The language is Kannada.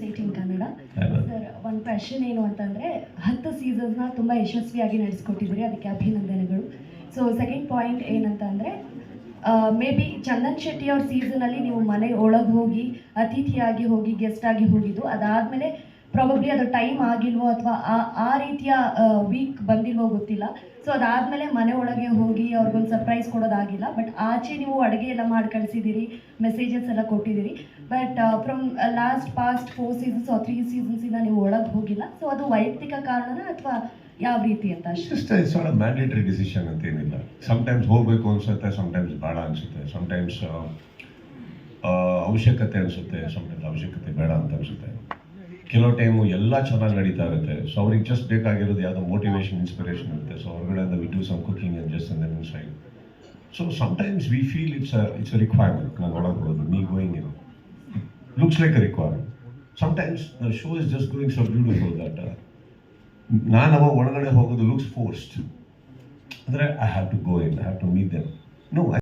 ಇನ್ ಕನ್ನಡ ಸರ್, ಒಂದು ಕ್ವೆಶನ್ ಏನು ಅಂತಂದರೆ 10 ಸೀಸನ್ಸ್ನ ತುಂಬ ಯಶಸ್ವಿಯಾಗಿ ನಡೆಸ್ಕೊಟ್ಟಿದ್ದೀರಿ, ಅದಕ್ಕೆ ಅಭಿನಂದನೆಗಳು. ಸೊ ಸೆಕೆಂಡ್ ಪಾಯಿಂಟ್ ಏನಂತಂದರೆ, ಮೇ ಬಿ ಚಂದನ್ ಶೆಟ್ಟಿ ಅವ್ರ ಸೀಸನಲ್ಲಿ ನೀವು ಮನೆ ಒಳಗೆ ಹೋಗಿ ಅತಿಥಿಯಾಗಿ ಹೋಗಿ ಗೆಸ್ಟ್ ಆಗಿ ಹೋಗಿದ್ದು, ಅದಾದಮೇಲೆ ಪ್ರಾಬಬ್ಲಿ ಅದು ಟೈಮ್ ಆಗಿಲ್ವೋ ಅಥವಾ ಆ ರೀತಿಯ ವೀಕ್ ಬಂದಿಲ್ವೋ ಗೊತ್ತಿಲ್ಲ. ಸೊ ಅದಾದಮೇಲೆ ಮನೆ ಒಳಗೆ ಹೋಗಿ ಅವ್ರಿಗೊಂದು ಸರ್ಪ್ರೈಸ್ ಕೊಡೋದಾಗಿಲ್ಲ. ಬಟ್ ಆಚೆ ನೀವು ಅಡುಗೆ ಎಲ್ಲ ಮಾಡಿ ಕಳಿಸಿದ್ದೀರಿ, ಮೆಸೇಜಸ್ ಎಲ್ಲ ಕೊಟ್ಟಿದ್ದೀರಿ. ಬಟ್ ಫ್ರಮ್ ಪಾಸ್ಟ್ 4 ಸೀಸನ್ಸ್ 3 ಸೀಸನ್ಸಿಂದ ನೀವು ಒಳಗೆ ಹೋಗಿಲ್ಲ. ಸೊ ಅದು ವೈಯಕ್ತಿಕ ಕಾರಣನ ಅಥವಾ ಯಾವ ರೀತಿ ಅಂತ ಅಷ್ಟೇ? It's not a mandatory decision ಅಂತ ಏನಿಲ್ಲ. ಸಮ್ಟೈಮ್ಸ್ ಹೋಗಬೇಕು ಅನ್ಸುತ್ತೆ, ಸಮ್ಟೈಮ್ಸ್ ಬೇಡ ಅನ್ಸುತ್ತೆ, ಸಮ್ಟೈಮ್ಸ್ ಅವಶ್ಯಕತೆ ಅನಿಸುತ್ತೆ, ಸಮ್ಟೈಮ್ಸ್ ಅವಶ್ಯಕತೆ ಬೇಡ ಅಂತ ಅನಿಸುತ್ತೆ. ಕೆಲವು ಟೈಮು ಎಲ್ಲ ಚೆನ್ನಾಗಿ ನಡೀತಾ ಇರುತ್ತೆ. ಸೊ ಅವ್ರಿಗೆ ಜಸ್ಟ್ ಬೇಕಾಗಿರೋದು ಯಾವುದೋ ಮೋಟಿವೇಶನ್, ಇನ್ಸ್ಪಿರೇಷನ್ ಇರುತ್ತೆ. ಸೊ ಹೊರಗಡೆ we do some cooking and just and then inside. So sometimes we feel it's a requirement. ನಾನು ಒಳಗೆ ಹೋಗೋದು, me going in looks like a requirement. Sometimes the show is just going so beautiful that ನಾನು ಅವಾಗ ಒಳಗಡೆ ಹೋಗೋದು looks forced. ಅಂದರೆ I have to go in, I have to meet them. No,